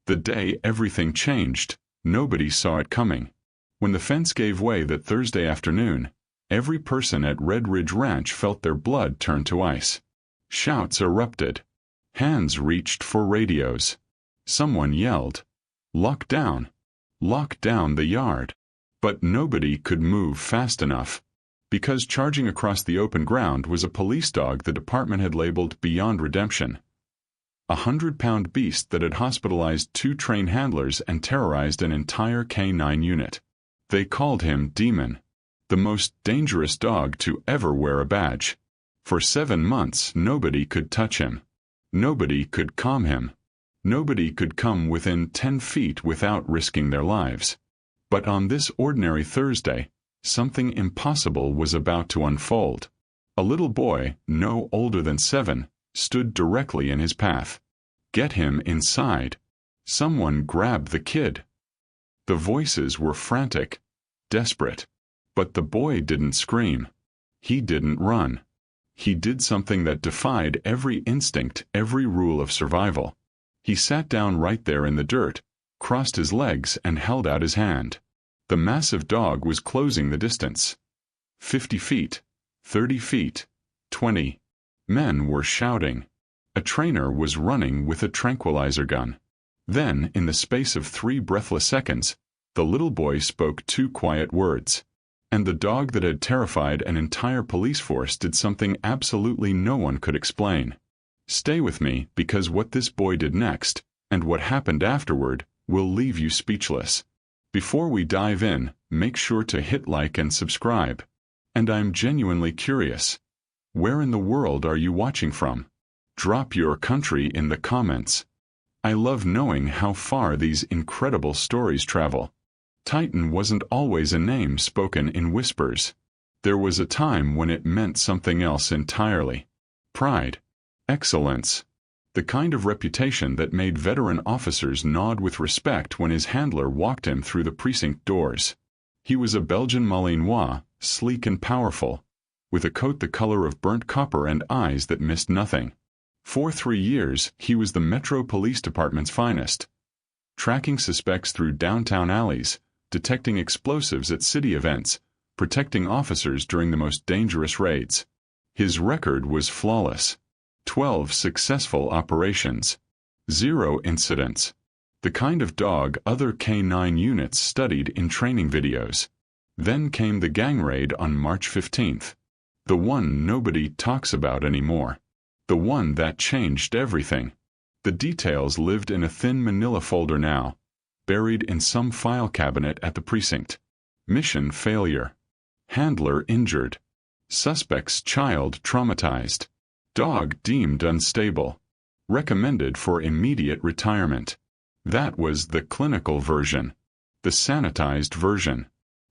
The day everything changed, nobody saw it coming. When the fence gave way that Thursday afternoon, every person at Red Ridge Ranch felt their blood turn to ice. Shouts erupted. Hands reached for radios. Someone yelled, "Lock down! Lock down the yard!" But nobody could move fast enough, because charging across the open ground was a police dog the department had labeled beyond redemption. A 100-pound beast that had hospitalized 2 trained handlers and terrorized an entire K-9 unit. They called him Demon, the most dangerous dog to ever wear a badge. For 7 months nobody could touch him. Nobody could calm him. Nobody could come within 10 feet without risking their lives. But on this ordinary Thursday, something impossible was about to unfold. A little boy, no older than 7, stood directly in his path. "Get him inside! Someone grab the kid!" The voices were frantic, desperate. But the boy didn't scream. He didn't run. He did something that defied every instinct, every rule of survival. He sat down right there in the dirt, crossed his legs and held out his hand. The massive dog was closing the distance. 50 feet, 30 feet, 20. Men were shouting. A trainer was running with a tranquilizer gun. Then, in the space of 3 breathless seconds, the little boy spoke 2 quiet words. And the dog that had terrified an entire police force did something absolutely no one could explain. Stay with me, because what this boy did next, and what happened afterward, will leave you speechless. Before we dive in, make sure to hit like and subscribe. And I'm genuinely curious. Where in the world are you watching from? Drop your country in the comments. I love knowing how far these incredible stories travel. Titan wasn't always a name spoken in whispers. There was a time when it meant something else entirely. Pride. Excellence. The kind of reputation that made veteran officers nod with respect when his handler walked him through the precinct doors. He was a Belgian Malinois, sleek and powerful, with a coat the color of burnt copper and eyes that missed nothing. For 3 years, he was the Metro Police Department's finest, tracking suspects through downtown alleys, detecting explosives at city events, protecting officers during the most dangerous raids. His record was flawless. 12 successful operations. 0 incidents. The kind of dog other K-9 units studied in training videos. Then came the gang raid on March 15th. The one nobody talks about anymore. The one that changed everything. The details lived in a thin manila folder now, buried in some file cabinet at the precinct. Mission failure. Handler injured. Suspect's child traumatized. Dog deemed unstable. Recommended for immediate retirement. That was the clinical version. The sanitized version.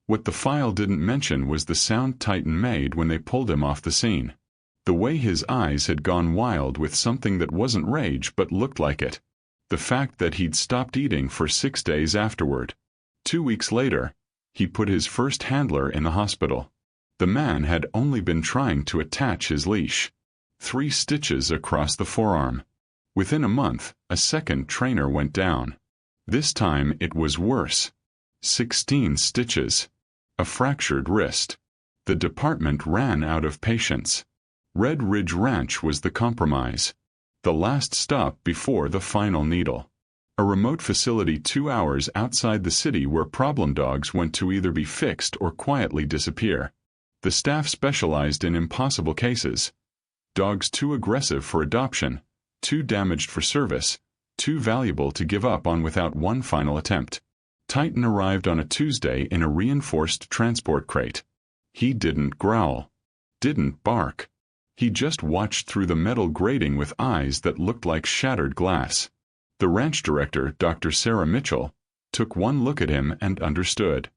What the file didn't mention was the sound Titan made when they pulled him off the scene. The way his eyes had gone wild with something that wasn't rage but looked like it. The fact that he'd stopped eating for 6 days afterward. 2 weeks later, he put his first handler in the hospital. The man had only been trying to attach his leash. 3 stitches across the forearm. Within a month, a second trainer went down. This time it was worse. 16 stitches. A fractured wrist. The department ran out of patience. Red Ridge Ranch was the compromise. The last stop before the final needle. A remote facility 2 hours outside the city where problem dogs went to either be fixed or quietly disappear. The staff specialized in impossible cases. Dogs too aggressive for adoption, too damaged for service, too valuable to give up on without one final attempt. Titan arrived on a Tuesday in a reinforced transport crate. He didn't growl. Didn't bark. He just watched through the metal grating with eyes that looked like shattered glass. The ranch director, Dr. Sarah Mitchell, took one look at him and understood.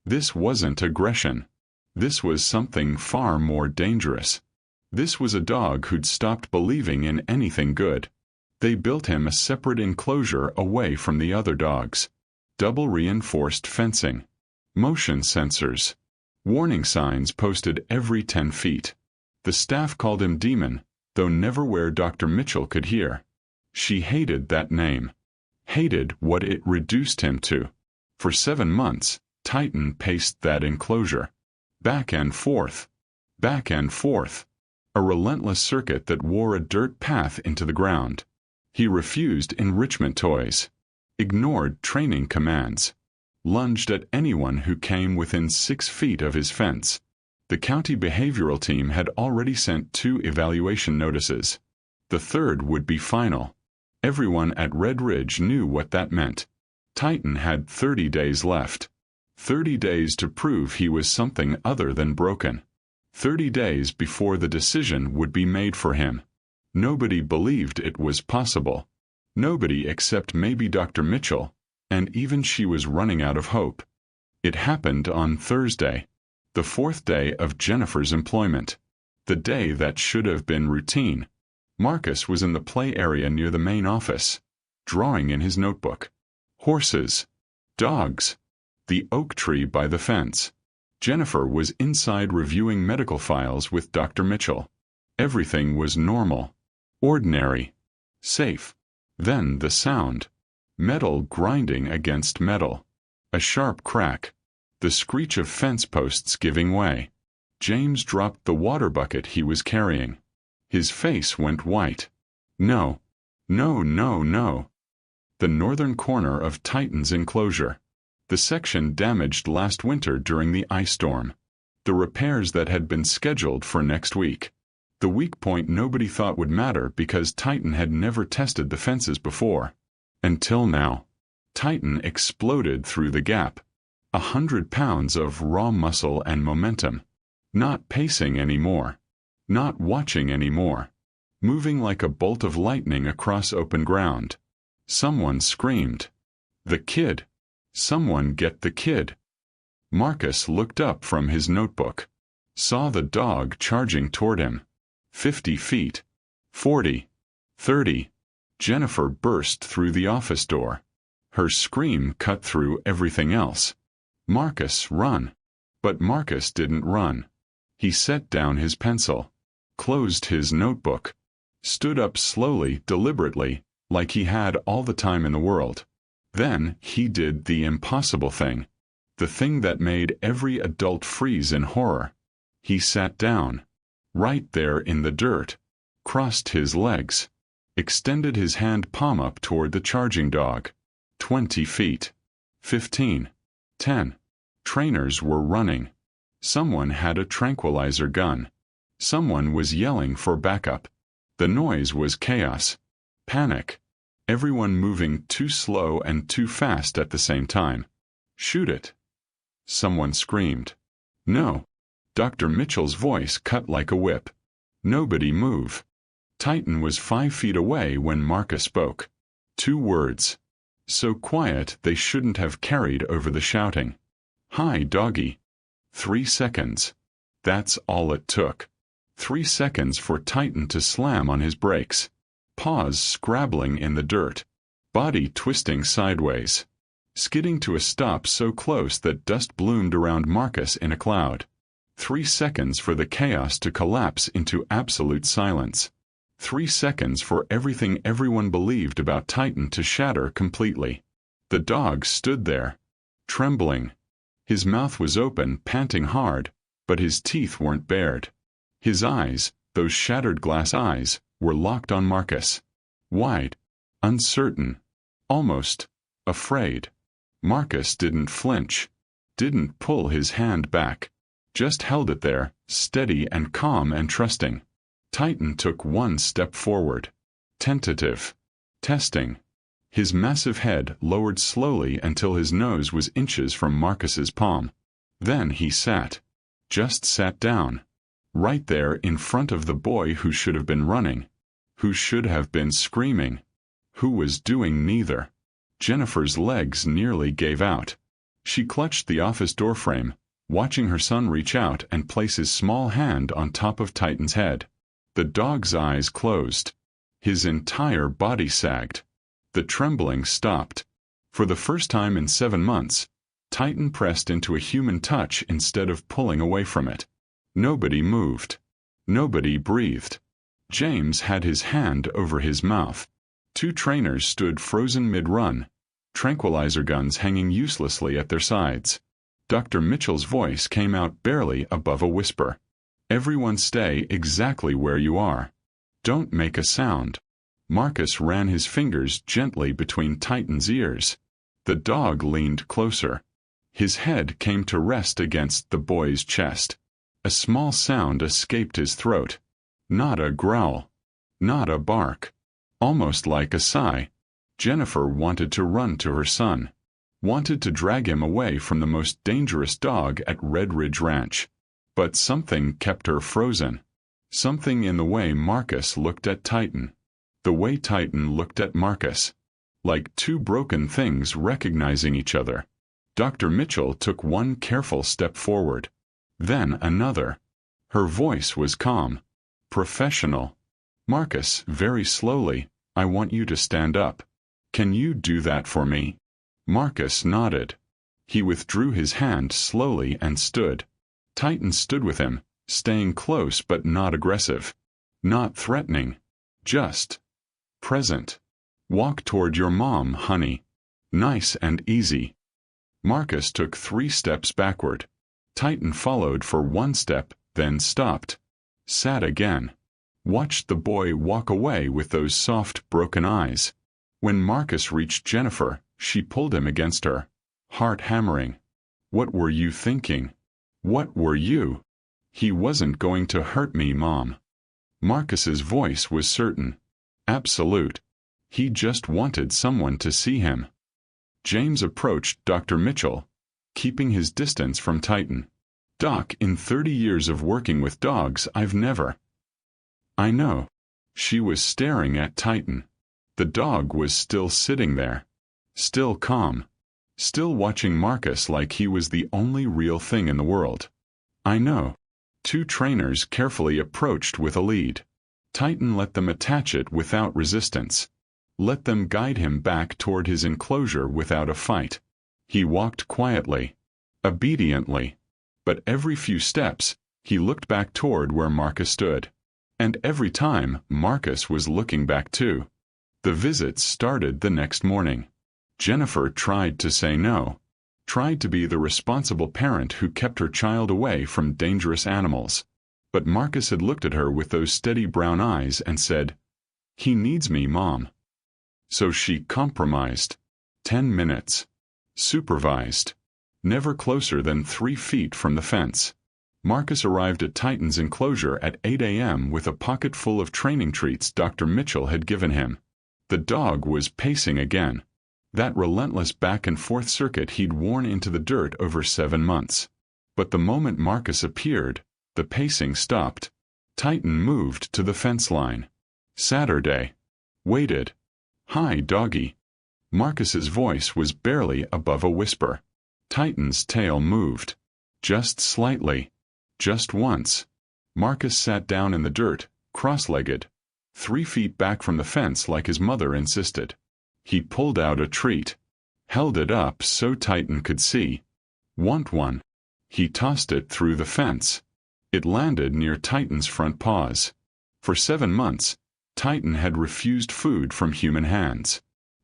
This wasn't aggression. This was something far more dangerous. This was a dog who'd stopped believing in anything good. They built him a separate enclosure away from the other dogs. Double reinforced fencing. Motion sensors. Warning signs posted every 10 feet. The staff called him Demon, though never where Dr. Mitchell could hear. She hated that name. hated what it reduced him to. For 7 months, Titan paced that enclosure. Back and forth. Back and forth. A relentless circuit that wore a dirt path into the ground. He refused enrichment toys. Ignored training commands. Lunged at anyone who came within 6 feet of his fence. The county behavioral team had already sent 2 evaluation notices. The third would be final. Everyone at Red Ridge knew what that meant. Titan had 30 days left. 30 days to prove he was something other than broken. 30 days before the decision would be made for him. Nobody believed it was possible. Nobody except maybe Dr. Mitchell, and even she was running out of hope. It happened on Thursday, the 4th day of Jennifer's employment. The day that should have been routine. Marcus was in the play area near the main office, drawing in his notebook. Horses. Dogs. The oak tree by the fence. Jennifer was inside reviewing medical files with Dr. Mitchell. Everything was normal. Ordinary. Safe. Then the sound. Metal grinding against metal. A sharp crack. The screech of fence posts giving way. James dropped the water bucket he was carrying. His face went white. No. No, no, no. The northern corner of Titan's enclosure. The section damaged last winter during the ice storm. The repairs that had been scheduled for next week. The weak point nobody thought would matter because Titan had never tested the fences before. Until now. Titan exploded through the gap. 100 pounds of raw muscle and momentum. Not pacing anymore. Not watching anymore. Moving like a bolt of lightning across open ground. Someone screamed. The kid. Someone get the kid. Marcus looked up from his notebook. Saw the dog charging toward him. 50 feet. 40. 30. Jennifer burst through the office door. Her scream cut through everything else. Marcus, run. But Marcus didn't run. He set down his pencil. Closed his notebook. Stood up slowly, deliberately, like he had all the time in the world. Then he did the impossible thing. The thing that made every adult freeze in horror. He sat down. Right there in the dirt. Crossed his legs. Extended his hand palm up toward the charging dog. 20 feet. 15. 10. Trainers were running. Someone had a tranquilizer gun. Someone was yelling for backup. The noise was chaos. Panic. Everyone moving too slow and too fast at the same time. Shoot it. Someone screamed. No. Dr. Mitchell's voice cut like a whip. Nobody move. Titan was 5 feet away when Marcus spoke. 2 words. So quiet they shouldn't have carried over the shouting. Hi, doggy. 3 seconds. That's all it took. 3 seconds for Titan to slam on his brakes. Paws scrabbling in the dirt. Body twisting sideways. Skidding to a stop so close that dust bloomed around Marcus in a cloud. 3 seconds for the chaos to collapse into absolute silence. 3 seconds for everything everyone believed about Titan to shatter completely. The dog stood there. Trembling. His mouth was open, panting hard, but his teeth weren't bared. His eyes, those shattered glass eyes, were locked on Marcus. Wide. Uncertain. Almost. Afraid. Marcus didn't flinch. Didn't pull his hand back. Just held it there, steady and calm and trusting. Titan took 1 step forward. Tentative. Testing. His massive head lowered slowly until his nose was inches from Marcus's palm. Then he sat. Just sat down. Right there in front of the boy who should have been running. Who should have been screaming. Who was doing neither. Jennifer's legs nearly gave out. She clutched the office doorframe, watching her son reach out and place his small hand on top of Titan's head. The dog's eyes closed. His entire body sagged. The trembling stopped. For the first time in 7 months, Titan pressed into a human touch instead of pulling away from it. Nobody moved. Nobody breathed. James had his hand over his mouth. Two trainers stood frozen mid-run, tranquilizer guns hanging uselessly at their sides. Dr. Mitchell's voice came out barely above a whisper. "Everyone stay exactly where you are. Don't make a sound." Marcus ran his fingers gently between Titan's ears. The dog leaned closer. His head came to rest against the boy's chest. A small sound escaped his throat. Not a growl. Not a bark. Almost like a sigh. Jennifer wanted to run to her son. Wanted to drag him away from the most dangerous dog at Red Ridge Ranch. But something kept her frozen. Something in the way Marcus looked at Titan. The way Titan looked at Marcus. Like two broken things recognizing each other. Dr. Mitchell took one careful step forward. Then another. Her voice was calm. Professional. "Marcus, very slowly, I want you to stand up. Can you do that for me?" Marcus nodded. He withdrew his hand slowly and stood. Titan stood with him, staying close but not aggressive. Not threatening. Just present. "Walk toward your mom, honey. Nice and easy." Marcus took 3 steps backward. Titan followed for 1 step, then stopped. Sat again. Watched the boy walk away with those soft, broken eyes. When Marcus reached Jennifer, she pulled him against her, heart hammering. "What were you thinking? What were you?" "He wasn't going to hurt me, Mom." Marcus's voice was certain. Absolute. He just wanted someone to see him. James approached Dr. Mitchell, keeping his distance from Titan. "Doc, in 30 years of working with dogs, I've never—" "I know." She was staring at Titan. The dog was still sitting there. Still calm. Still watching Marcus like he was the only real thing in the world. "I know." 2 trainers carefully approached with a lead. Titan let them attach it without resistance. Let them guide him back toward his enclosure without a fight. He walked quietly. Obediently. But every few steps, he looked back toward where Marcus stood. And every time, Marcus was looking back too. The visits started the next morning. Jennifer tried to say no. Tried to be the responsible parent who kept her child away from dangerous animals. But Marcus had looked at her with those steady brown eyes and said, "He needs me, Mom." So she compromised. 10 minutes. Supervised. Never closer than 3 feet from the fence. Marcus arrived at Titan's enclosure at 8 a.m. with a pocket full of training treats Dr. Mitchell had given him. The dog was pacing again. That relentless back-and-forth circuit he'd worn into the dirt over 7 months. But the moment Marcus appeared, the pacing stopped. Titan moved to the fence line. Saturday. Waited. "Hi, doggy." Marcus's voice was barely above a whisper. Titan's tail moved. Just slightly. Just once. Marcus sat down in the dirt, cross-legged, 3 feet back from the fence like his mother insisted. He pulled out a treat. Held it up so Titan could see. "Want one?" He tossed it through the fence. It landed near Titan's front paws. For 7 months, Titan had refused food from human hands.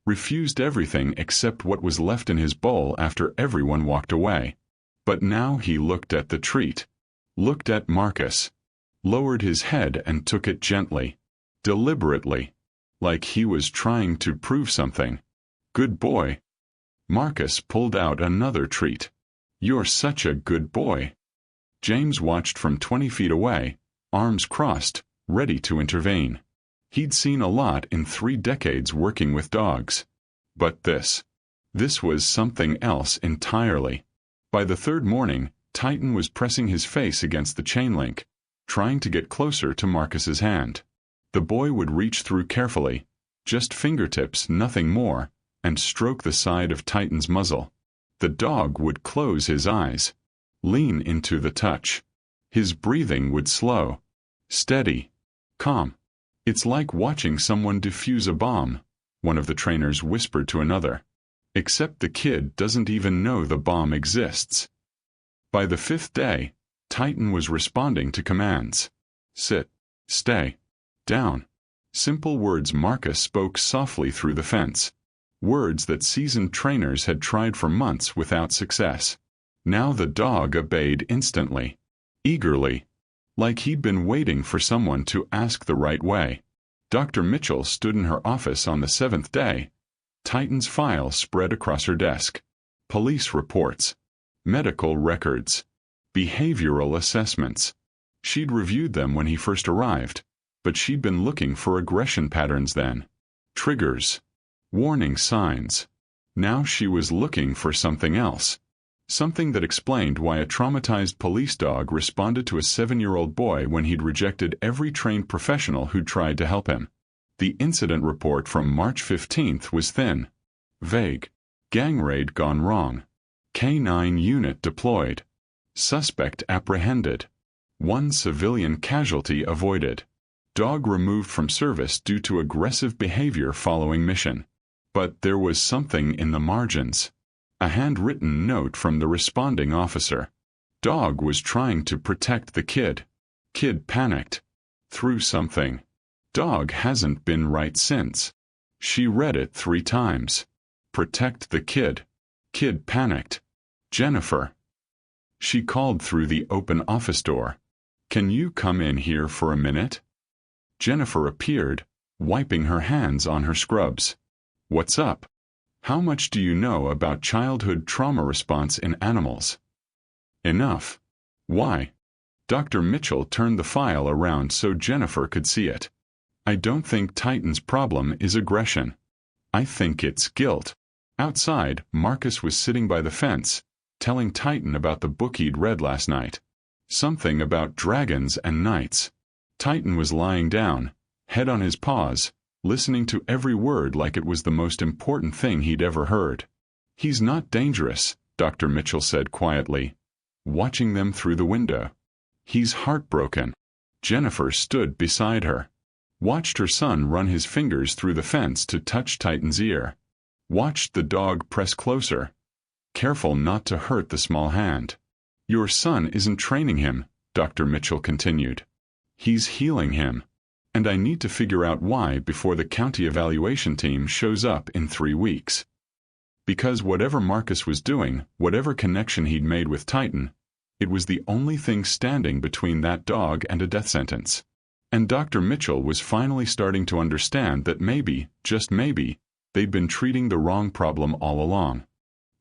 Refused everything except what was left in his bowl after everyone walked away. But now he looked at the treat. Looked at Marcus. Lowered his head and took it gently. Deliberately. Like he was trying to prove something. "Good boy." Marcus pulled out another treat. "You're such a good boy." James watched from 20 feet away, arms crossed, ready to intervene. He'd seen a lot in 3 decades working with dogs. But this was something else entirely. By the 3rd morning, Titan was pressing his face against the chain link, trying to get closer to Marcus's hand. The boy would reach through carefully, just fingertips, nothing more, and stroke the side of Titan's muzzle. The dog would close his eyes, lean into the touch. His breathing would slow. Steady. Calm. "It's like watching someone defuse a bomb," one of the trainers whispered to another. "Except the kid doesn't even know the bomb exists." By the 5th day, Titan was responding to commands. Sit. Stay. Down. Simple words Marcus spoke softly through the fence. Words that seasoned trainers had tried for months without success. Now the dog obeyed instantly. Eagerly. Like he'd been waiting for someone to ask the right way. Dr. Mitchell stood in her office on the 7th day. Titan's file spread across her desk. Police reports. Medical records. Behavioral assessments. She'd reviewed them when he first arrived, but she'd been looking for aggression patterns then. Triggers. Warning signs. Now she was looking for something else. Something that explained why a traumatized police dog responded to a 7-year-old boy when he'd rejected every trained professional who'd tried to help him. The incident report from March 15th was thin. Vague. Gang raid gone wrong. K-9 unit deployed. Suspect apprehended. 1 civilian casualty avoided. Dog removed from service due to aggressive behavior following mission. But there was something in the margins. A handwritten note from the responding officer. Dog was trying to protect the kid. Kid panicked. Threw something. Dog hasn't been right since. She read it 3 times. Protect the kid. Kid panicked. Jennifer. She called through the open office door. Can you come in here for a minute? Jennifer appeared, wiping her hands on her scrubs. What's up? How much do you know about childhood trauma response in animals? Enough. Why? Dr. Mitchell turned the file around so Jennifer could see it. I don't think Titan's problem is aggression. I think it's guilt. Outside, Marcus was sitting by the fence, telling Titan about the book he'd read last night. Something about dragons and knights. Titan was lying down, head on his paws, listening to every word like it was the most important thing he'd ever heard. He's not dangerous, Dr. Mitchell said quietly, watching them through the window. He's heartbroken. Jennifer stood beside her. Watched her son run his fingers through the fence to touch Titan's ear. Watched the dog press closer. Careful not to hurt the small hand. Your son isn't training him, Dr. Mitchell continued. He's healing him. And I need to figure out why before the county evaluation team shows up in 3 weeks. Because whatever Marcus was doing, whatever connection he'd made with Titan, it was the only thing standing between that dog and a death sentence. And Dr. Mitchell was finally starting to understand that maybe, just maybe, they'd been treating the wrong problem all along.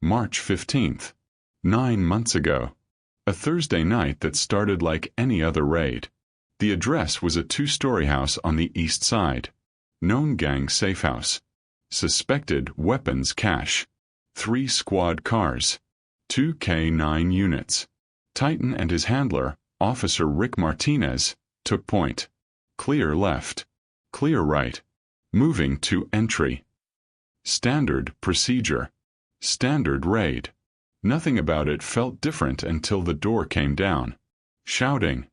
March 15th. 9 months ago. A Thursday night that started like any other raid. The address was a 2-story house on the east side. Known gang safe house. Suspected weapons cache. 3 squad cars. 2 K-9 units. Titan and his handler, Officer Rick Martinez, took point. Clear left. Clear right. Moving to entry. Standard procedure. Standard raid. Nothing about it felt different until the door came down. Shouting.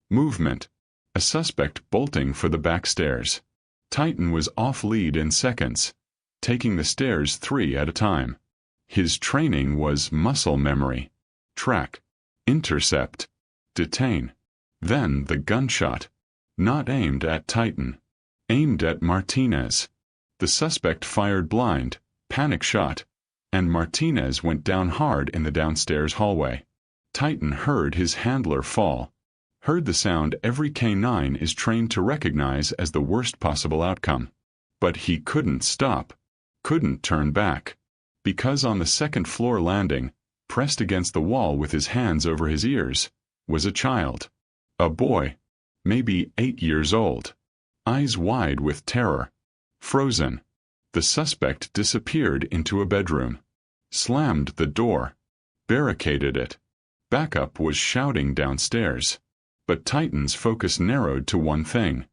Movement. A suspect bolting for the back stairs. Titan was off lead in seconds, taking the stairs 3 at a time. His training was muscle memory. Track. Intercept. Detain. Then the gunshot. Not aimed at Titan. Aimed at Martinez. The suspect fired blind, panic shot, and Martinez went down hard in the downstairs hallway. Titan heard his handler fall. Heard the sound every K-9 is trained to recognize as the worst possible outcome. But he couldn't stop. Couldn't turn back. Because on the 2nd floor landing, pressed against the wall with his hands over his ears, was a child. A boy. Maybe 8 years old. Eyes wide with terror. Frozen. The suspect disappeared into a bedroom. Slammed the door. Barricaded it. Backup was shouting downstairs. But Titan's focus narrowed to one thing.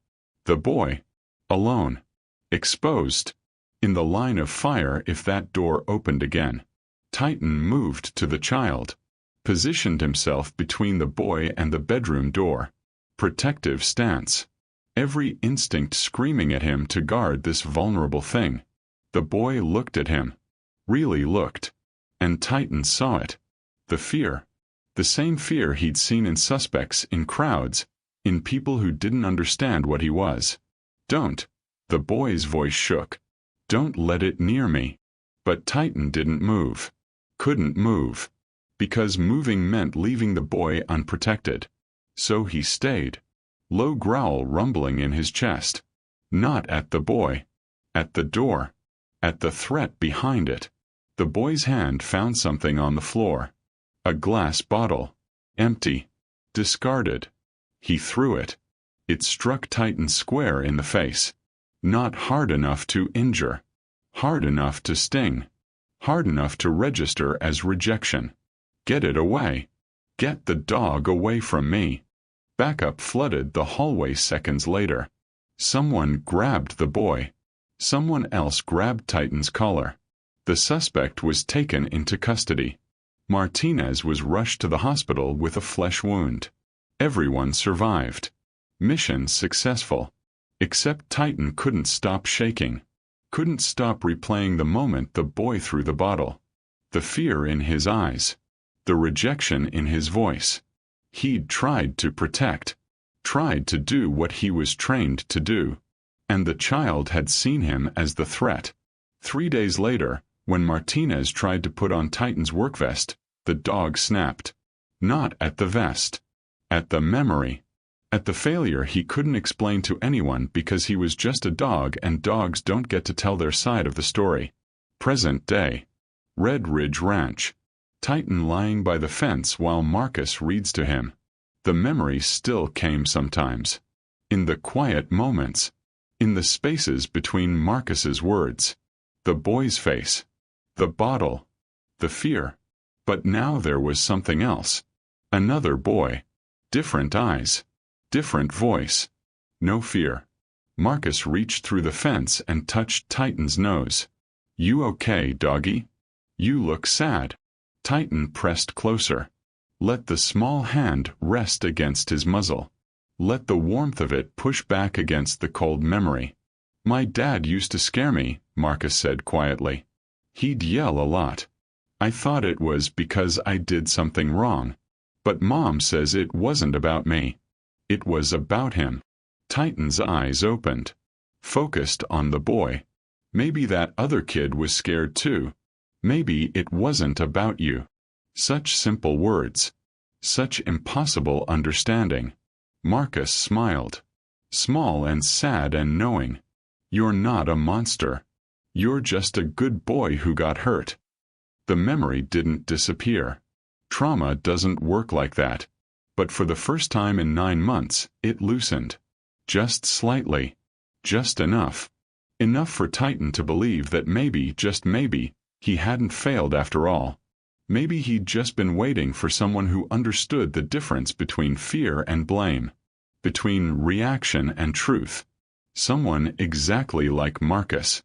The boy. Alone. Exposed. In the line of fire if that door opened again. Titan moved to the child. Positioned himself between the boy and the bedroom door. Protective stance. Every instinct screaming at him to guard this vulnerable thing. The boy looked at him. Really looked. And Titan saw it. The fear. The same fear he'd seen in suspects, in crowds, in people who didn't understand what he was. Don't. The boy's voice shook. "Don't let it near me." But Titan didn't move. Couldn't move. Because moving meant leaving the boy unprotected. So he stayed. Low growl rumbling in his chest. Not at the boy. At the door. At the threat behind it. The boy's hand found something on the floor. A glass bottle. Empty. Discarded. He threw it. It struck Titan square in the face. Not hard enough to injure. Hard enough to sting. Hard enough to register as rejection. Get it away. Get the dog away from me. Backup flooded the hallway seconds later. Someone grabbed the boy. Someone else grabbed Titan's collar. The suspect was taken into custody. Martinez was rushed to the hospital with a flesh wound. Everyone survived. Mission successful. Except Titan couldn't stop shaking. Couldn't stop replaying the moment the boy threw the bottle. The fear in his eyes. The rejection in his voice. He'd tried to protect. Tried to do what he was trained to do. And the child had seen him as the threat. 3 days later, when Martinez tried to put on Titan's work vest, the dog snapped. Not at the vest. At the memory. At the failure he couldn't explain to anyone because he was just a dog and dogs don't get to tell their side of the story. Present day. Red Ridge Ranch. Titan lying by the fence while Marcus reads to him. The memory still came sometimes. In the quiet moments. In the spaces between Marcus's words. The boy's face. The bottle. The fear. But now there was something else. Another boy. Different eyes. Different voice. No fear. Marcus reached through the fence and touched Titan's nose. "You okay, doggy? You look sad." Titan pressed closer. Let the small hand rest against his muzzle. Let the warmth of it push back against the cold memory. "My dad used to scare me," Marcus said quietly. "He'd yell a lot. I thought it was because I did something wrong. But Mom says it wasn't about me. It was about him." Titan's eyes opened. Focused on the boy. Maybe that other kid was scared too. Maybe it wasn't about you. Such simple words. Such impossible understanding. Marcus smiled. Small and sad and knowing. "You're not a monster. You're just a good boy who got hurt." The memory didn't disappear. Trauma doesn't work like that. But for the first time in 9 months, it loosened. Just slightly. Just enough. Enough for Titan to believe that maybe, just maybe, he hadn't failed after all. Maybe he'd just been waiting for someone who understood the difference between fear and blame. Between reaction and truth. Someone exactly like Marcus.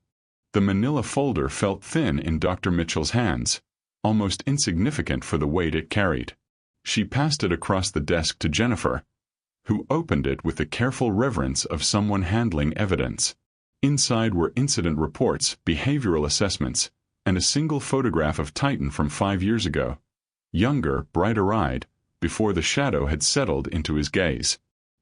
The manila folder felt thin in Dr. Mitchell's hands, almost insignificant for the weight it carried. She passed it across the desk to Jennifer, who opened it with the careful reverence of someone handling evidence. Inside were incident reports, behavioral assessments, and a single photograph of Titan from 5 years ago. Younger, brighter-eyed, before the shadow had settled into his gaze.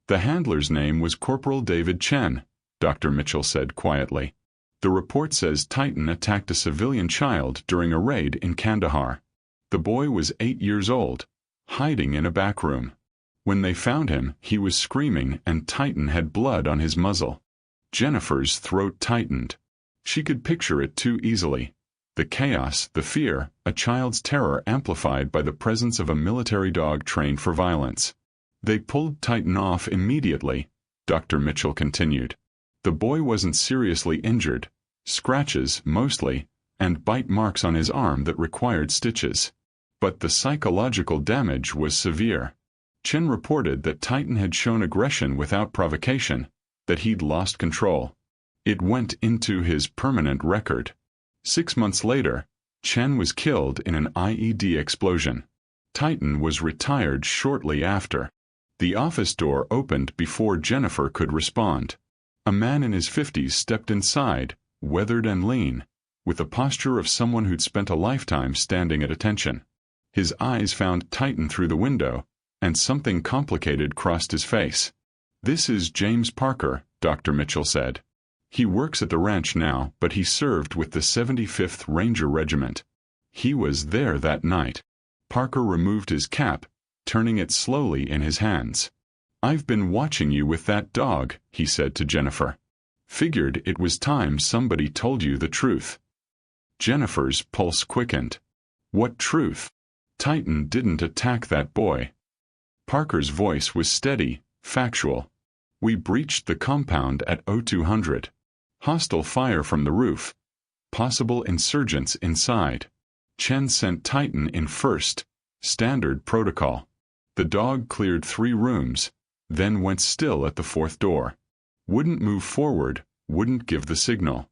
The handler's name was Corporal David Chen, Dr. Mitchell said quietly. The report says Titan attacked a civilian child during a raid in Kandahar. The boy was 8 years old, hiding in a back room. When they found him, he was screaming and Titan had blood on his muzzle. Jennifer's throat tightened. She could picture it too easily. The chaos, the fear, a child's terror amplified by the presence of a military dog trained for violence. They pulled Titan off immediately, Dr. Mitchell continued. The boy wasn't seriously injured. Scratches, mostly, and bite marks on his arm that required stitches. But the psychological damage was severe. Chen reported that Titan had shown aggression without provocation, that he'd lost control. It went into his permanent record. 6 months later, Chen was killed in an IED explosion. Titan was retired shortly after. The office door opened before Jennifer could respond. A man in his 50s stepped inside, weathered and lean, with the posture of someone who'd spent a lifetime standing at attention. His eyes found Titan through the window, and something complicated crossed his face. "This is James Parker," Dr. Mitchell said. He works at the ranch now, but he served with the 75th Ranger Regiment. He was there that night. Parker removed his cap, turning it slowly in his hands. I've been watching you with that dog, he said to Jennifer. Figured it was time somebody told you the truth. Jennifer's pulse quickened. What truth? Titan didn't attack that boy. Parker's voice was steady, factual. We breached the compound at 0200. Hostile fire from the roof. Possible insurgents inside. Chen sent Titan in first. Standard protocol. The dog cleared 3 rooms, then went still at the 4th door. Wouldn't move forward, wouldn't give the signal.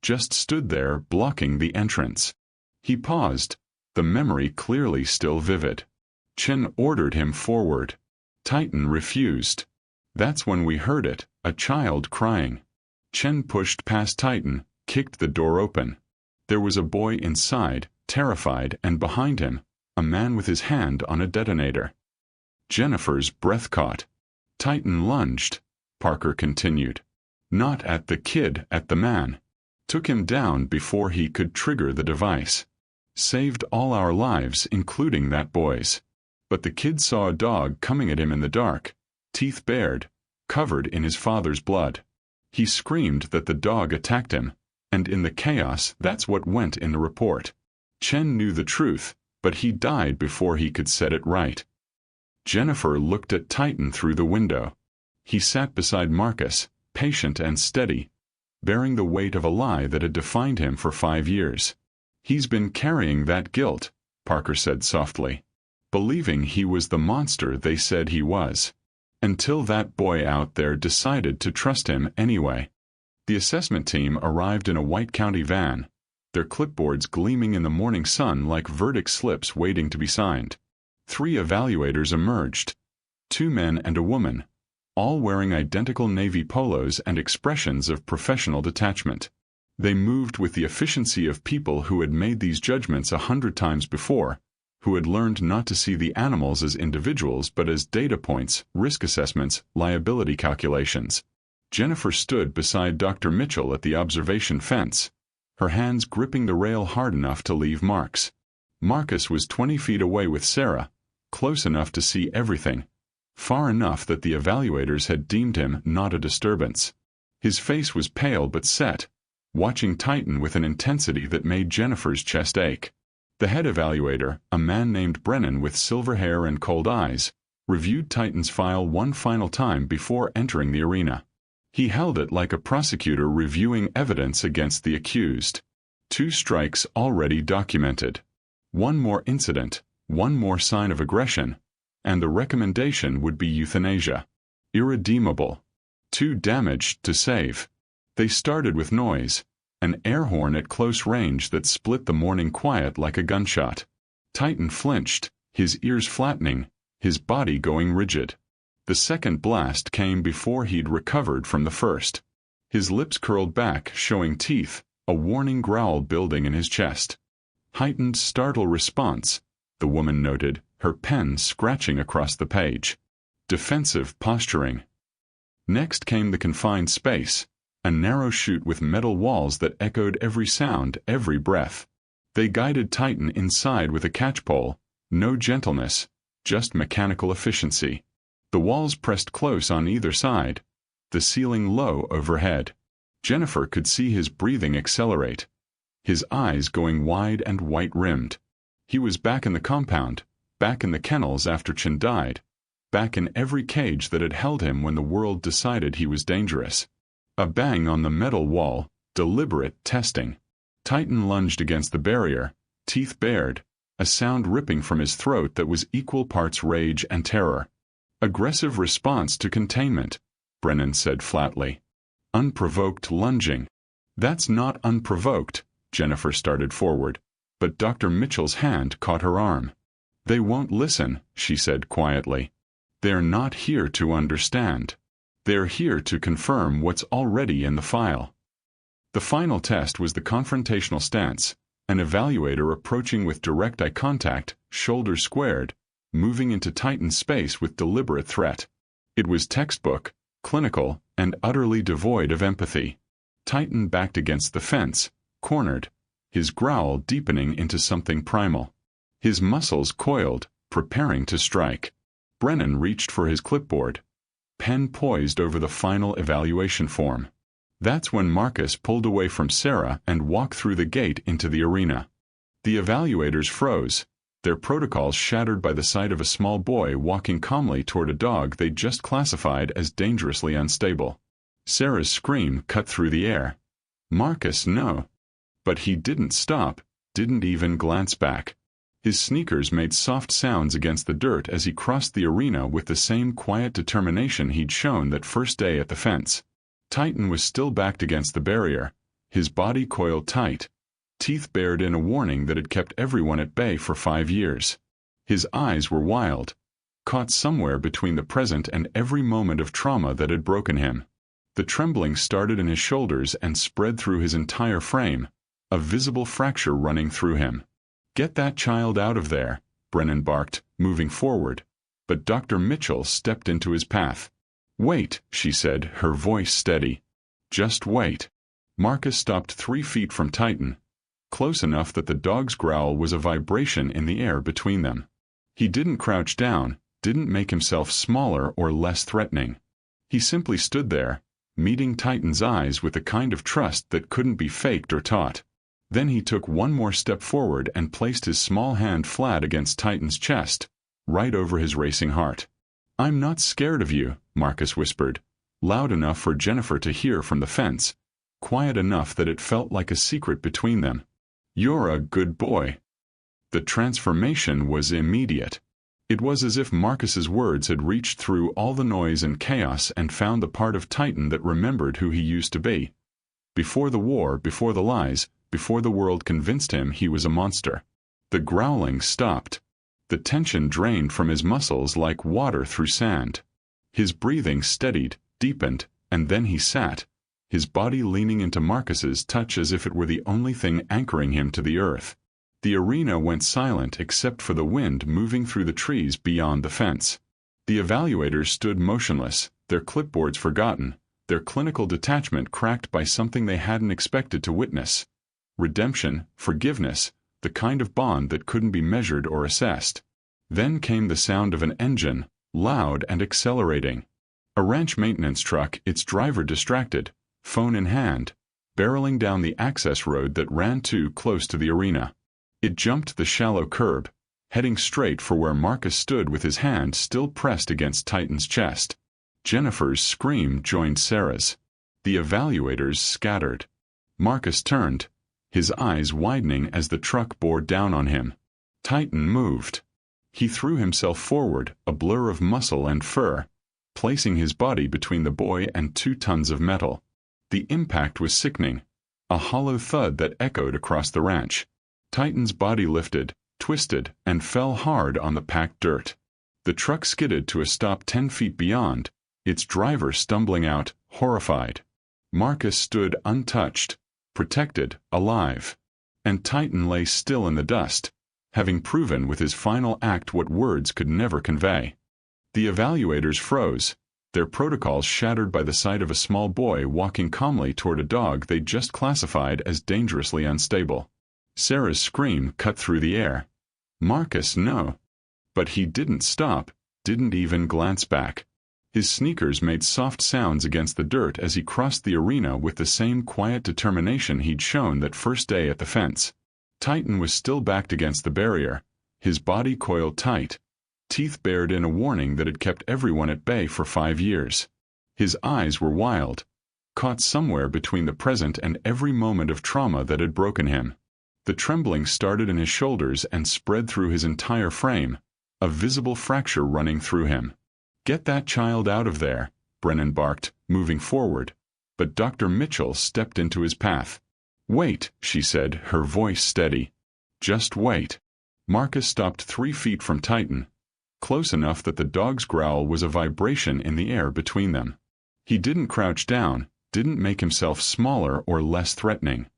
Just stood there blocking the entrance. He paused, the memory clearly still vivid. Chen ordered him forward. Titan refused. That's when we heard it, a child crying. Chen pushed past Titan, kicked the door open. There was a boy inside, terrified, and behind him, a man with his hand on a detonator. Jennifer's breath caught. Titan lunged. Parker continued. Not at the kid, at the man. Took him down before he could trigger the device. Saved all our lives, including that boy's. But the kid saw a dog coming at him in the dark, teeth bared, covered in his father's blood. He screamed that the dog attacked him, and in the chaos that's what went in the report. Chen knew the truth, but he died before he could set it right. Jennifer looked at Titan through the window. He sat beside Marcus, patient and steady, bearing the weight of a lie that had defined him for 5 years. He's been carrying that guilt, Parker said softly, believing he was the monster they said he was. Until that boy out there decided to trust him anyway. The assessment team arrived in a White County van, their clipboards gleaming in the morning sun like verdict slips waiting to be signed. 3 evaluators emerged, 2 men and a woman, all wearing identical navy polos and expressions of professional detachment. They moved with the efficiency of people who had made these judgments 100 times before, who had learned not to see the animals as individuals but as data points, risk assessments, liability calculations. Jennifer stood beside Dr. Mitchell at the observation fence, her hands gripping the rail hard enough to leave marks. Marcus was 20 feet away with Sarah, close enough to see everything, far enough that the evaluators had deemed him not a disturbance. His face was pale but set, watching Titan with an intensity that made Jennifer's chest ache. The head evaluator, a man named Brennan with silver hair and cold eyes, reviewed Titan's file one final time before entering the arena. He held it like a prosecutor reviewing evidence against the accused. 2 strikes already documented. 1 more incident, 1 more sign of aggression, and the recommendation would be euthanasia. Irredeemable. Too damaged to save. They started with noise, an air horn at close range that split the morning quiet like a gunshot. Titan flinched, his ears flattening, his body going rigid. The second blast came before he'd recovered from the first. His lips curled back, showing teeth, a warning growl building in his chest. Heightened startle response, the woman noted, her pen scratching across the page. Defensive posturing. Next came the confined space, a narrow chute with metal walls that echoed every sound, every breath. They guided Titan inside with a catchpole, no gentleness, just mechanical efficiency. The walls pressed close on either side, the ceiling low overhead. Jennifer could see his breathing accelerate, his eyes going wide and white-rimmed. He was back in the compound, back in the kennels after Chen died, back in every cage that had held him when the world decided he was dangerous. A bang on the metal wall, deliberate testing. Titan lunged against the barrier, teeth bared, a sound ripping from his throat that was equal parts rage and terror. Aggressive response to containment, Brennan said flatly. Unprovoked lunging. That's not unprovoked, Jennifer started forward, but Dr. Mitchell's hand caught her arm. They won't listen, she said quietly. They're not here to understand. They're here to confirm what's already in the file. The final test was the confrontational stance, an evaluator approaching with direct eye contact, shoulders squared, moving into Titan's space with deliberate threat. It was textbook, clinical, and utterly devoid of empathy. Titan backed against the fence, cornered, his growl deepening into something primal. His muscles coiled, preparing to strike. Brennan reached for his clipboard, pen poised over the final evaluation form. That's when Marcus pulled away from Sarah and walked through the gate into the arena. The evaluators froze, their protocols shattered by the sight of a small boy walking calmly toward a dog they'd just classified as dangerously unstable. Sarah's scream cut through the air. Marcus, no. But he didn't stop, didn't even glance back. His sneakers made soft sounds against the dirt as he crossed the arena with the same quiet determination he'd shown that first day at the fence. Titan was still backed against the barrier, his body coiled tight, teeth bared in a warning that had kept everyone at bay for 5 years. His eyes were wild, caught somewhere between the present and every moment of trauma that had broken him. The trembling started in his shoulders and spread through his entire frame, a visible fracture running through him. "Get that child out of there," Brennan barked, moving forward, but Dr. Mitchell stepped into his path. "Wait," she said, her voice steady. "Just wait." Marcus stopped 3 feet from Titan, close enough that the dog's growl was a vibration in the air between them. He didn't crouch down, didn't make himself smaller or less threatening. He simply stood there, meeting Titan's eyes with the kind of trust that couldn't be faked or taught. Then he took one more step forward and placed his small hand flat against Titan's chest, right over his racing heart. "I'm not scared of you," Marcus whispered, loud enough for Jennifer to hear from the fence, quiet enough that it felt like a secret between them. "You're a good boy." The transformation was immediate. It was as if Marcus's words had reached through all the noise and chaos and found the part of Titan that remembered who he used to be. Before the war, before the lies, before the world convinced him he was a monster. The growling stopped. The tension drained from his muscles like water through sand. His breathing steadied, deepened, and then he sat, his body leaning into Marcus's touch as if it were the only thing anchoring him to the earth. The arena went silent except for the wind moving through the trees beyond the fence. The evaluators stood motionless, their clipboards forgotten, their clinical detachment cracked by something they hadn't expected to witness. Redemption, forgiveness, the kind of bond that couldn't be measured or assessed. Then came the sound of an engine, loud and accelerating. A ranch maintenance truck, its driver distracted, phone in hand, barreling down the access road that ran too close to the arena. It jumped the shallow curb, heading straight for where Marcus stood with his hand still pressed against Titan's chest. Jennifer's scream joined Sarah's. The evaluators scattered. Marcus turned, his eyes widening as the truck bore down on him. Titan moved. He threw himself forward, a blur of muscle and fur, placing his body between the boy and 2 tons of metal. The impact was sickening, a hollow thud that echoed across the ranch. Titan's body lifted, twisted, and fell hard on the packed dirt. The truck skidded to a stop 10 feet beyond, its driver stumbling out, horrified. Marcus stood untouched, protected, alive. And Titan lay still in the dust, having proven with his final act what words could never convey. The evaluators froze, their protocols shattered by the sight of a small boy walking calmly toward a dog they'd just classified as dangerously unstable. Sarah's scream cut through the air. "Marcus, no." But he didn't stop, didn't even glance back. His sneakers made soft sounds against the dirt as he crossed the arena with the same quiet determination he'd shown that first day at the fence. Titan was still backed against the barrier, his body coiled tight, teeth bared in a warning that had kept everyone at bay for 5 years. His eyes were wild, caught somewhere between the present and every moment of trauma that had broken him. The trembling started in his shoulders and spread through his entire frame, a visible fracture running through him. "Get that child out of there," Brennan barked, moving forward, but Dr. Mitchell stepped into his path. "Wait," she said, her voice steady. "Just wait." Marcus stopped 3 feet from Titan, close enough that the dog's growl was a vibration in the air between them. He didn't crouch down, didn't make himself smaller or less threatening.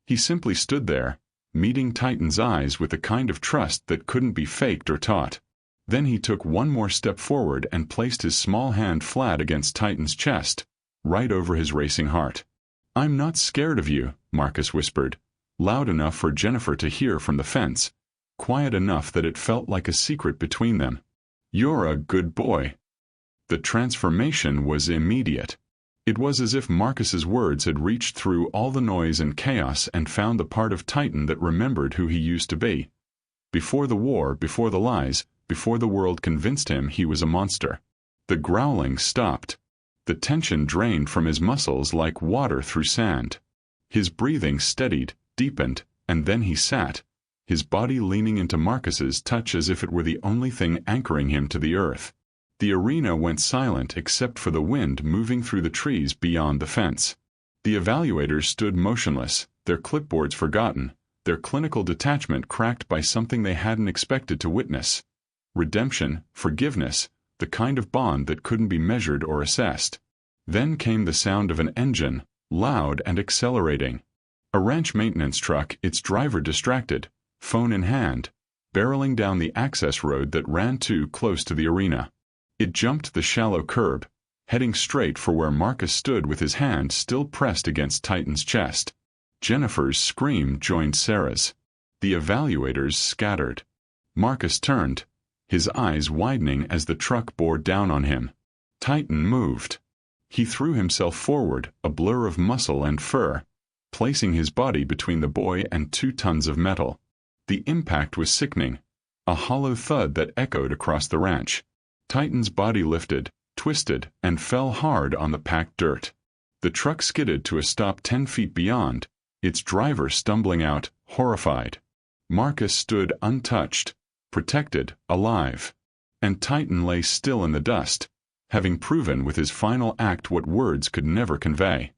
He simply stood there, meeting Titan's eyes with the kind of trust that couldn't be faked or taught. Then he took one more step forward and placed his small hand flat against Titan's chest, right over his racing heart. "I'm not scared of you," Marcus whispered, loud enough for Jennifer to hear from the fence, quiet enough that it felt like a secret between them. "You're a good boy." The transformation was immediate. It was as if Marcus's words had reached through all the noise and chaos and found the part of Titan that remembered who he used to be. Before the war, before the lies, before the world convinced him he was a monster. The growling stopped. The tension drained from his muscles like water through sand. His breathing steadied, deepened, and then he sat, his body leaning into Marcus's touch as if it were the only thing anchoring him to the earth. The arena went silent except for the wind moving through the trees beyond the fence. The evaluators stood motionless, their clipboards forgotten, their clinical detachment cracked by something they hadn't expected to witness. Redemption, forgiveness, the kind of bond that couldn't be measured or assessed. Then came the sound of an engine, loud and accelerating. A ranch maintenance truck, its driver distracted, phone in hand, barreling down the access road that ran too close to the arena. It jumped the shallow curb, heading straight for where Marcus stood with his hand still pressed against Titan's chest. Jennifer's scream joined Sarah's. The evaluators scattered. Marcus turned, his eyes widening as the truck bore down on him. Titan moved. He threw himself forward, a blur of muscle and fur, placing his body between the boy and 2 tons of metal. The impact was sickening, a hollow thud that echoed across the ranch. Titan's body lifted, twisted, and fell hard on the packed dirt. The truck skidded to a stop 10 feet beyond, its driver stumbling out, horrified. Marcus stood untouched, protected, alive. And Titan lay still in the dust, having proven with his final act what words could never convey.